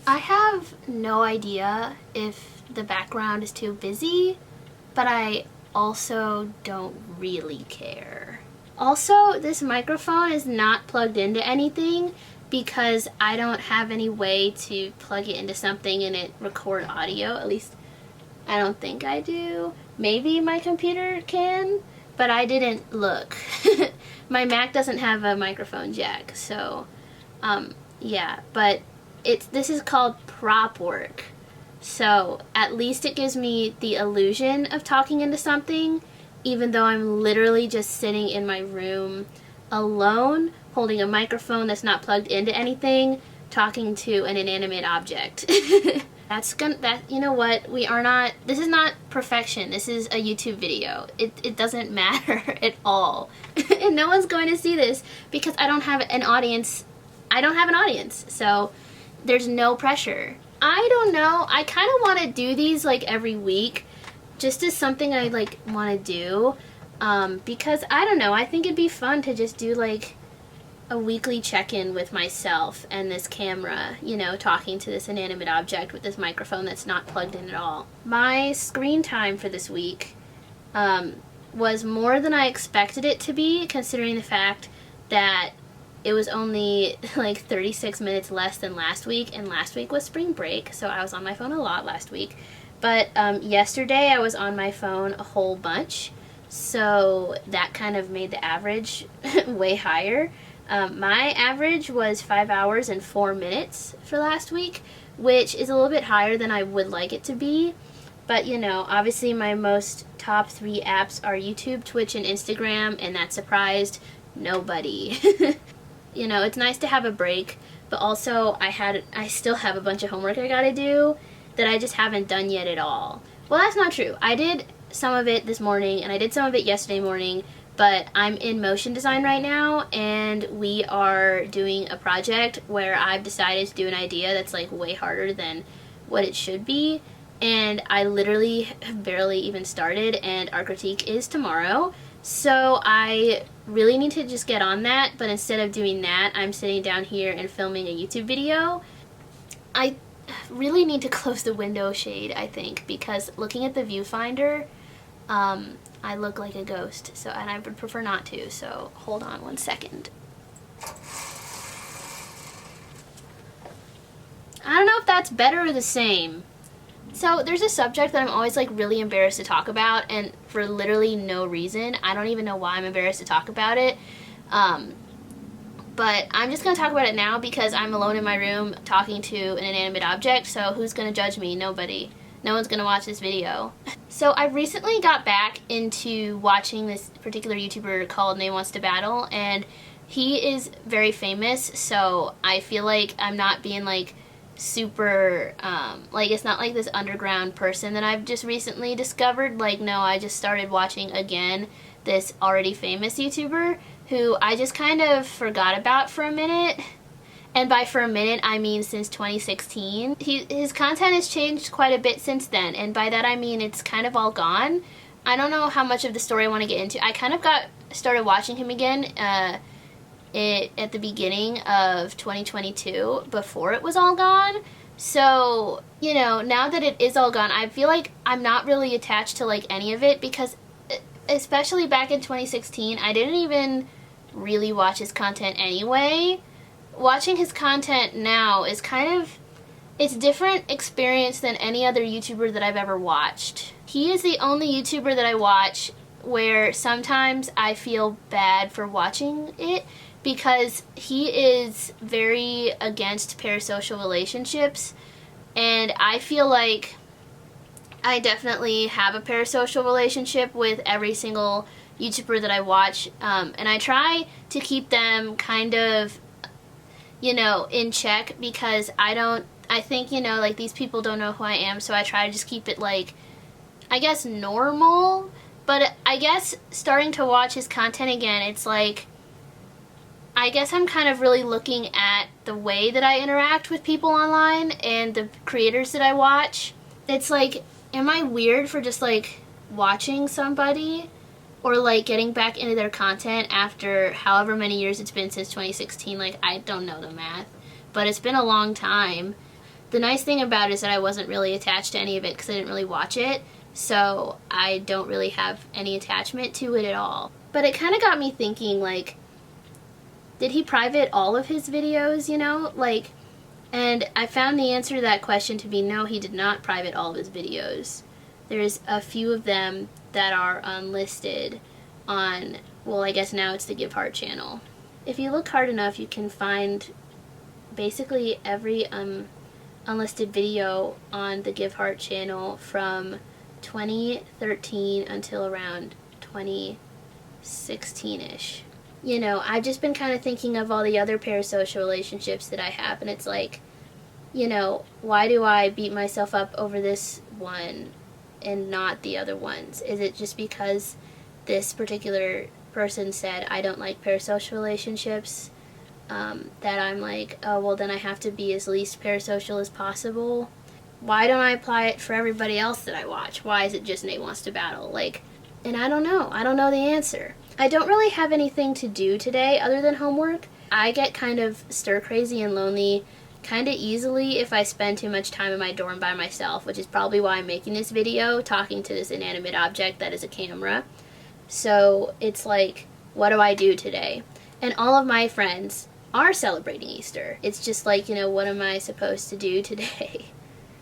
I have no idea if the background is too busy, but I also don't really care. Also, this microphone is not plugged into anything because I don't have any way to plug it into something and it record audio. At least I don't think I do. Maybe my computer can, but I didn't look. My Mac doesn't have a microphone jack, so yeah, but this is called prop work. So at least it gives me the illusion of talking into something, even though I'm literally just sitting in my room alone, holding a microphone that's not plugged into anything, talking to an inanimate object. You know what, this is not perfection. This is a YouTube video. It doesn't matter at all. And no one's going to see this because I don't have an audience. So there's no pressure. I don't know, I kind of want to do these like every week, just as something I like want to do, because I don't know, I think it'd be fun to just do like a weekly check-in with myself and this camera, you know, talking to this inanimate object with this microphone that's not plugged in at all. My screen time for this week was more than I expected it to be, considering the fact that it was only like 36 minutes less than last week, and last week was spring break, so I was on my phone a lot last week. But yesterday I was on my phone a whole bunch, so that kind of made the average way higher. My average was 5 hours and 4 minutes for last week, which is a little bit higher than I would like it to be. But, you know, obviously my most top 3 apps are YouTube, Twitch, and Instagram, and that surprised nobody. You know, it's nice to have a break, but also I still have a bunch of homework I gotta do that I just haven't done yet at all. Well, that's not true. I did some of it this morning, and I did some of it yesterday morning, but I'm in motion design right now, and we are doing a project where I've decided to do an idea that's like way harder than what it should be, and I literally have barely even started, and our critique is tomorrow. So I really need to just get on that, but instead of doing that, I'm sitting down here and filming a YouTube video. I really need to close the window shade, I think, because looking at the viewfinder, I look like a ghost, and I would prefer not to, so hold on one second. I don't know if that's better or the same. So there's a subject that I'm always like really embarrassed to talk about, and for literally no reason. I don't even know why I'm embarrassed to talk about it. But I'm just going to talk about it now because I'm alone in my room talking to an inanimate object, so who's going to judge me? Nobody. No one's going to watch this video. So I recently got back into watching this particular YouTuber called Name Wants to Battle, and he is very famous, so I feel like I'm not being like super, like it's not like this underground person that I've just recently discovered. Like, no, I just started watching again this already famous YouTuber who I just kind of forgot about for a minute. And by for a minute, I mean since 2016. His content has changed quite a bit since then, and by that I mean it's kind of all gone. I don't know how much of the story I want to get into. I kind of started watching him again at the beginning of 2022, before it was all gone. So, you know, now that it is all gone, I feel like I'm not really attached to like any of it, because especially back in 2016, I didn't even really watch his content anyway. Watching his content now is it's a different experience than any other YouTuber that I've ever watched. He is the only YouTuber that I watch where sometimes I feel bad for watching it, because he is very against parasocial relationships, and I feel like I definitely have a parasocial relationship with every single YouTuber that I watch, and I try to keep them kind of, you know, in check, because I think, you know, like, these people don't know who I am, so I try to just keep it, like, I guess normal. But I guess starting to watch his content again, it's like, I guess I'm kind of really looking at the way that I interact with people online and the creators that I watch. It's like, am I weird for just like watching somebody, or like getting back into their content after however many years it's been since 2016? Like, I don't know the math, but it's been a long time. The nice thing about it is that I wasn't really attached to any of it because I didn't really watch it, so I don't really have any attachment to it at all. But it kind of got me thinking, like, did he private all of his videos, you know? Like, and I found the answer to that question to be no, he did not private all of his videos. There's a few of them that are unlisted on, well, I guess now it's the Give Heart channel. If you look hard enough, you can find basically every unlisted video on the Give Heart channel from 2013 until around 2016-ish. You know, I've just been kind of thinking of all the other parasocial relationships that I have, and it's like, you know, why do I beat myself up over this one and not the other ones? Is it just because this particular person said I don't like parasocial relationships, that I'm like, oh, well, then I have to be as least parasocial as possible? Why don't I apply it for everybody else that I watch? Why is it just Nate Wants to Battle? Like, and I don't know. I don't know the answer. I don't really have anything to do today other than homework. I get kind of stir crazy and lonely kind of easily if I spend too much time in my dorm by myself, which is probably why I'm making this video, talking to this inanimate object that is a camera. So it's like, what do I do today? And all of my friends are celebrating Easter. It's just like, you know, what am I supposed to do today?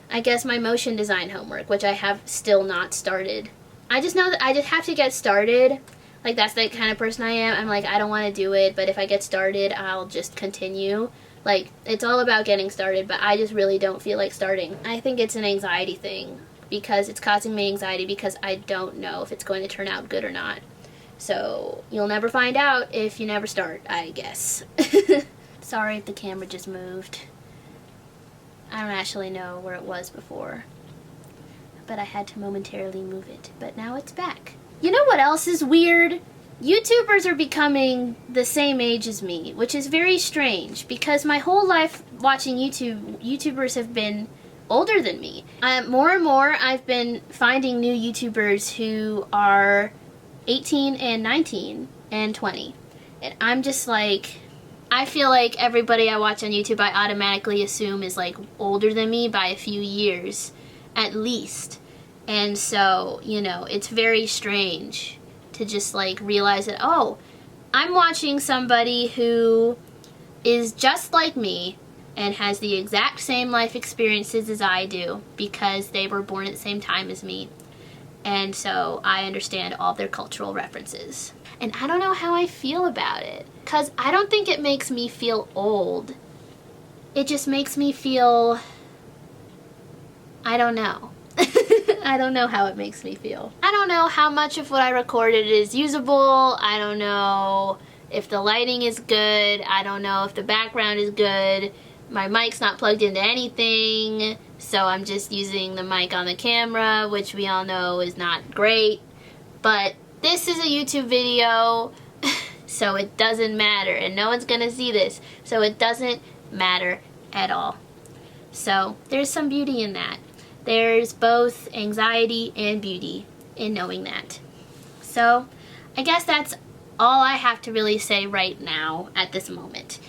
I guess my motion design homework, which I have still not started. I just know that I just have to get started. Like, that's the kind of person I am. I'm like, I don't want to do it, but if I get started, I'll just continue. Like, it's all about getting started, but I just really don't feel like starting. I think it's an anxiety thing, because it's causing me anxiety because I don't know if it's going to turn out good or not. So, you'll never find out if you never start, I guess. Sorry if the camera just moved. I don't actually know where it was before, but I had to momentarily move it. But now it's back. You know what else is weird? YouTubers are becoming the same age as me, which is very strange because my whole life watching YouTubers have been older than me. More and more, I've been finding new YouTubers who are 18 and 19 and 20. And I'm just like, I feel like everybody I watch on YouTube I automatically assume is like older than me by a few years at least. And so, you know, it's very strange to just like realize that, oh, I'm watching somebody who is just like me and has the exact same life experiences as I do because they were born at the same time as me. And so I understand all their cultural references. And I don't know how I feel about it, because I don't think it makes me feel old. It just makes me feel, I don't know. I don't know how it makes me feel. I don't know how much of what I recorded is usable. I don't know if the lighting is good. I don't know if the background is good. My mic's not plugged into anything, so I'm just using the mic on the camera, which we all know is not great. But this is a YouTube video, so it doesn't matter, and no one's gonna see this, so it doesn't matter at all. So there's some beauty in that. There's both anxiety and beauty in knowing that. So I guess that's all I have to really say right now at this moment,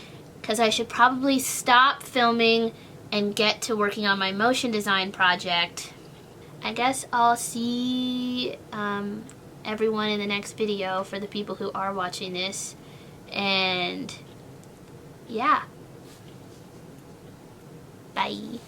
because I should probably stop filming and get to working on my motion design project. I guess I'll see everyone in the next video for the people who are watching this, and yeah, bye.